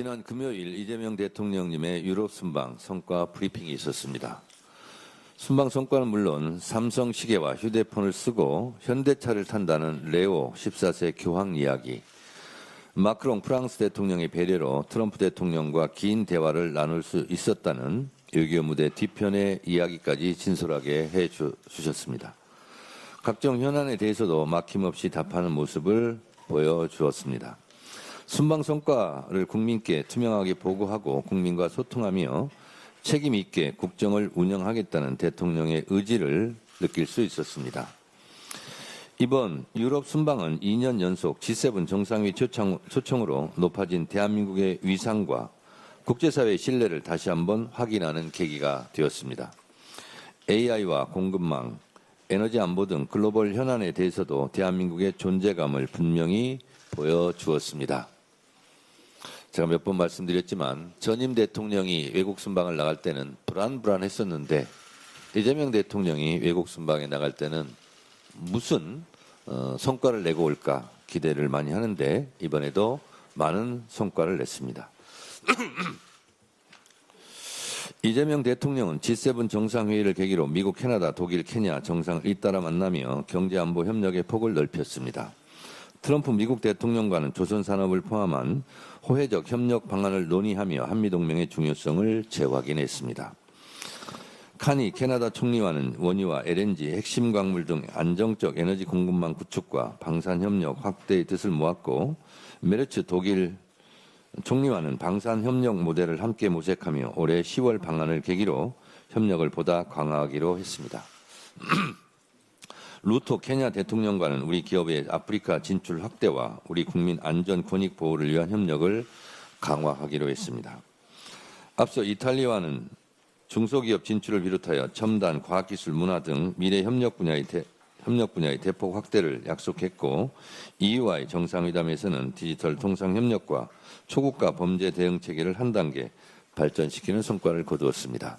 지난 금요일 이재명 대통령님의 유럽 순방 성과 브리핑이 있었습니다. 순방 성과는 물론 삼성 시계와 휴대폰을 쓰고 현대차를 탄다는 레오 14세 교황 이야기, 마크롱 프랑스 대통령의 배려로 트럼프 대통령과 긴 대화를 나눌 수 있었다는 외교 무대 뒤편의 이야기까지 진솔하게 해주셨습니다. 각종 현안에 대해서도 막힘없이 답하는 모습을 보여주었습니다. 순방 성과를 국민께 투명하게 보고하고 국민과 소통하며 책임 있게 국정을 운영하겠다는 대통령의 의지를 느낄 수 있었습니다. 이번 유럽 순방은 2년 연속 G7 정상회의 초청으로 높아진 대한민국의 위상과 국제사회의 신뢰를 다시 한번 확인하는 계기가 되었습니다. AI와 공급망, 에너지 안보 등 글로벌 현안에 대해서도 대한민국의 존재감을 분명히 보여주었습니다. 제가 몇 번 말씀드렸지만 전임 대통령이 외국 순방을 나갈 때는 불안했었는데 이재명 대통령이 외국 순방에 나갈 때는 무슨 성과를 내고 올까 기대를 많이 하는데 이번에도 많은 성과를 냈습니다. 이재명 대통령은 G7 정상회의를 계기로 미국, 캐나다, 독일, 케냐 정상을 잇따라 만나며 경제안보 협력의 폭을 넓혔습니다. 트럼프 미국 대통령과는 조선산업을 포함한 호혜적 협력 방안을 논의하며 한미동맹의 중요성을 재확인했습니다. 카니 캐나다 총리와는 원유와 LNG, 핵심 광물 등 안정적 에너지 공급망 구축과 방산협력 확대의 뜻을 모았고, 메르츠 독일 총리와는 방산협력 모델을 함께 모색하며 올해 10월 방안을 계기로 협력을 보다 강화하기로 했습니다. 루토 케냐 대통령과는 우리 기업의 아프리카 진출 확대와 우리 국민 안전 권익 보호를 위한 협력을 강화하기로 했습니다. 앞서 이탈리아와는 중소기업 진출을 비롯하여 첨단, 과학기술, 문화 등 미래 협력 분야의 대폭 확대를 약속했고, EU와의 정상회담에서는 디지털 통상 협력과 초국가 범죄 대응 체계를 한 단계 발전시키는 성과를 거두었습니다.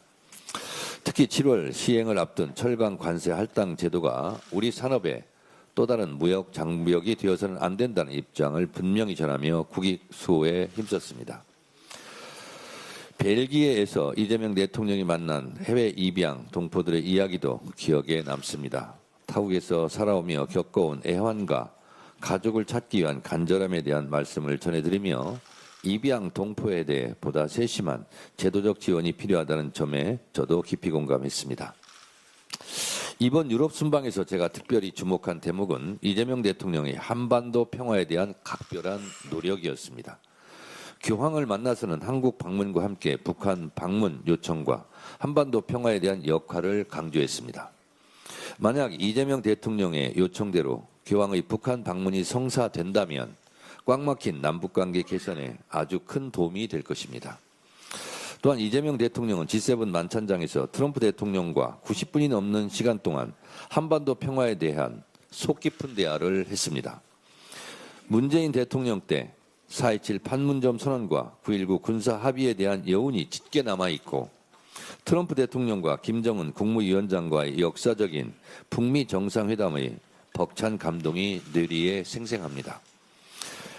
특히 7월 시행을 앞둔 철강 관세 할당 제도가 우리 산업의 또 다른 무역 장벽이 되어서는 안 된다는 입장을 분명히 전하며 국익 수호에 힘썼습니다. 벨기에에서 이재명 대통령이 만난 해외 입양 동포들의 이야기도 기억에 남습니다. 타국에서 살아오며 겪어온 애환과 가족을 찾기 위한 간절함에 대한 말씀을 전해드리며 입양 동포에 대해 보다 세심한 제도적 지원이 필요하다는 점에 저도 깊이 공감했습니다. 이번 유럽 순방에서 제가 특별히 주목한 대목은 이재명 대통령의 한반도 평화에 대한 각별한 노력이었습니다. 교황을 만나서는 한국 방문과 함께 북한 방문 요청과 한반도 평화에 대한 역할을 강조했습니다. 만약 이재명 대통령의 요청대로 교황의 북한 방문이 성사된다면 꽉 막힌 남북관계 개선에 아주 큰 도움이 될 것입니다. 또한 이재명 대통령은 G7 만찬장에서 트럼프 대통령과 90분이 넘는 시간 동안 한반도 평화에 대한 속 깊은 대화를 했습니다. 문재인 대통령 때 4.27 판문점 선언과 9.19 군사 합의에 대한 여운이 짙게 남아있고, 트럼프 대통령과 김정은 국무위원장과의 역사적인 북미 정상회담의 벅찬 감동이 뇌리에 생생합니다.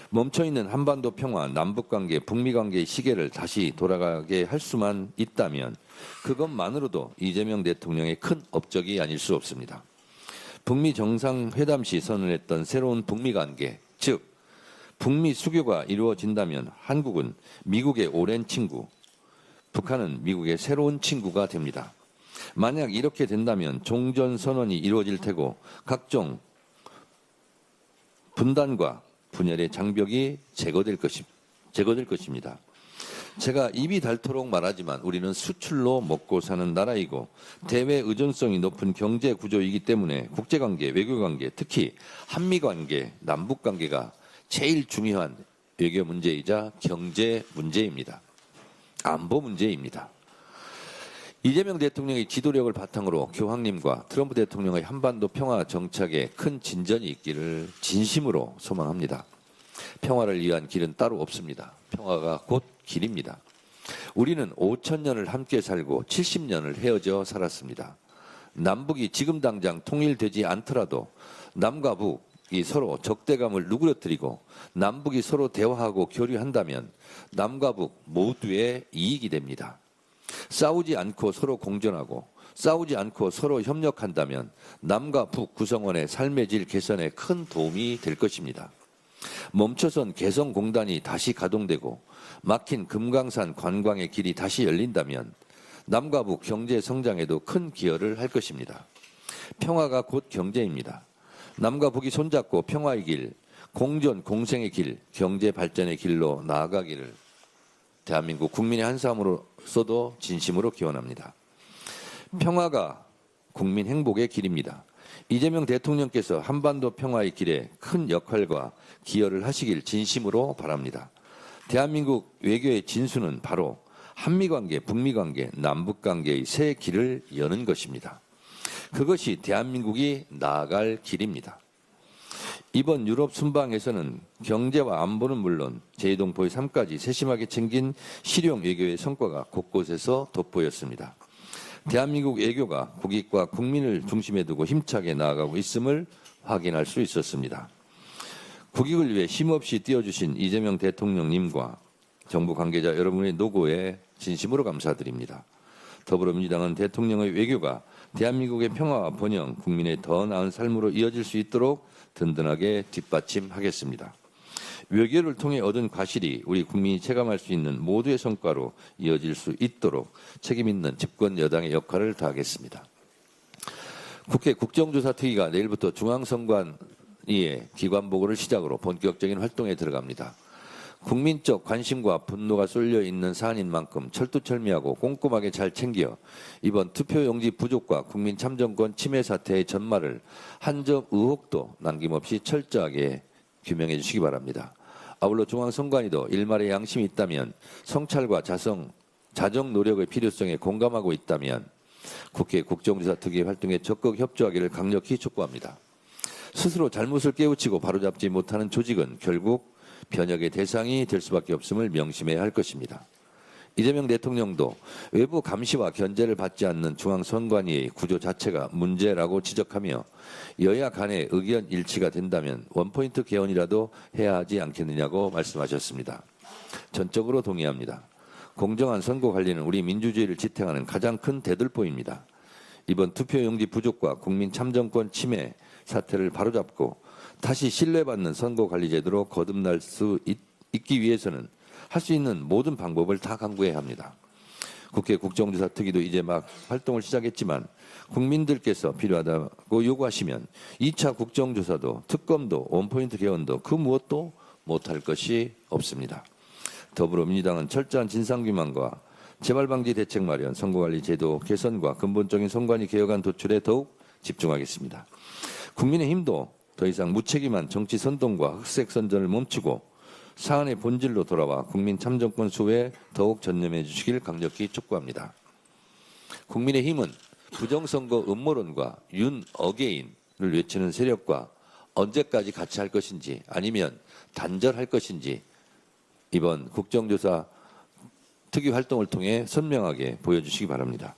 멈춰있는 한반도 평화, 남북관계, 북미관계의 시계를 다시 돌아가게 할 수만 있다면 그것만으로도 이재명 대통령의 큰 업적이 아닐 수 없습니다. 북미 정상회담 시 선언했던 새로운 북미관계, 즉 북미 수교가 이루어진다면 한국은 미국의 오랜 친구, 북한은 미국의 새로운 친구가 됩니다. 만약 이렇게 된다면 종전선언이 이루어질 테고 각종 분단과 분열의 장벽이 제거될 것입니다. 제가 입이 닳도록 말하지만 우리는 수출로 먹고 사는 나라이고 대외 의존성이 높은 경제 구조이기 때문에 국제관계, 외교관계, 특히 한미관계, 남북관계가 제일 중요한 외교 문제이자 경제 문제입니다. 안보 문제입니다. 이재명 대통령의 지도력을 바탕으로 교황님과 트럼프 대통령의 한반도 평화 정착에 큰 진전이 있기를 진심으로 소망합니다. 평화를 위한 길은 따로 없습니다. 평화가 곧 길입니다. 우리는 5,000년을 함께 살고 70년을 헤어져 살았습니다. 남북이 지금 당장 통일되지 않더라도 남과 북, 남북이 서로 적대감을 누그러뜨리고 남북이 서로 대화하고 교류한다면 남과 북 모두의 이익이 됩니다. 싸우지 않고 서로 공존하고 싸우지 않고 서로 협력한다면 남과 북 구성원의 삶의 질 개선에 큰 도움이 될 것입니다. 멈춰선 개성공단이 다시 가동되고 막힌 금강산 관광의 길이 다시 열린다면 남과 북 경제 성장에도 큰 기여를 할 것입니다. 평화가 곧 경제입니다. 남과 북이 손잡고 평화의 길, 공존, 공생의 길, 경제 발전의 길로 나아가기를 대한민국 국민의 한 사람으로서도 진심으로 기원합니다. 평화가 국민 행복의 길입니다. 이재명 대통령께서 한반도 평화의 길에 큰 역할과 기여를 하시길 진심으로 바랍니다. 대한민국 외교의 진수는 바로 한미관계, 북미관계, 남북관계의 새 길을 여는 것입니다. 그것이 대한민국이 나아갈 길입니다. 이번 유럽 순방에서는 경제와 안보는 물론 제2동포의 삶까지 세심하게 챙긴 실용 외교의 성과가 곳곳에서 돋보였습니다. 대한민국 외교가 국익과 국민을 중심에 두고 힘차게 나아가고 있음을 확인할 수 있었습니다. 국익을 위해 쉼없이 뛰어주신 이재명 대통령님과 정부 관계자 여러분의 노고에 진심으로 감사드립니다. 더불어민주당은 대통령의 외교가 대한민국의 평화와 번영, 국민의 더 나은 삶으로 이어질 수 있도록 든든하게 뒷받침하겠습니다. 외교를 통해 얻은 과실이 우리 국민이 체감할 수 있는 모두의 성과로 이어질 수 있도록 책임 있는 집권 여당의 역할을 다하겠습니다. 국회 국정조사 특위가 내일부터 중앙선관위의 기관보고를 시작으로 본격적인 활동에 들어갑니다. 국민적 관심과 분노가 쏠려 있는 사안인 만큼 철두철미하고 꼼꼼하게 잘 챙겨 이번 투표용지 부족과 국민 참정권 침해 사태의 전말을 한 점 의혹도 남김없이 철저하게 규명해 주시기 바랍니다. 아울러 중앙선관위도 일말의 양심이 있다면 성찰과 자정 노력의 필요성에 공감하고 있다면 국회 국정조사 특위 활동에 적극 협조하기를 강력히 촉구합니다. 스스로 잘못을 깨우치고 바로잡지 못하는 조직은 결국 변혁의 대상이 될 수밖에 없음을 명심해야 할 것입니다. 이재명 대통령도 외부 감시와 견제를 받지 않는 중앙선관위의 구조 자체가 문제라고 지적하며 여야 간의 의견 일치가 된다면 원포인트 개헌이라도 해야 하지 않겠느냐고 말씀하셨습니다. 전적으로 동의합니다. 공정한 선거 관리는 우리 민주주의를 지탱하는 가장 큰 대들보입니다. 이번 투표용지 부족과 국민 참정권 침해 사태를 바로잡고 다시 신뢰받는 선거관리제도로 거듭날 수 있기 위해서는 할 수 있는 모든 방법을 다 강구해야 합니다. 국회 국정조사 특위도 이제 막 활동을 시작했지만 국민들께서 필요하다고 요구하시면 2차 국정조사도 특검도 원포인트 개헌도 그 무엇도 못할 것이 없습니다. 더불어민주당은 철저한 진상규명과 재발방지 대책 마련, 선거관리 제도 개선과 근본적인 선관위 개혁안 도출에 더욱 집중하겠습니다. 국민의힘도 더 이상 무책임한 정치 선동과 흑색 선전을 멈추고 사안의 본질로 돌아와 국민 참정권 수호에 더욱 전념해 주시길 강력히 촉구합니다. 국민의힘은 부정선거 음모론과 윤 어게인을 외치는 세력과 언제까지 같이 할 것인지 아니면 단절할 것인지 이번 국정조사 특위 활동을 통해 선명하게 보여주시기 바랍니다.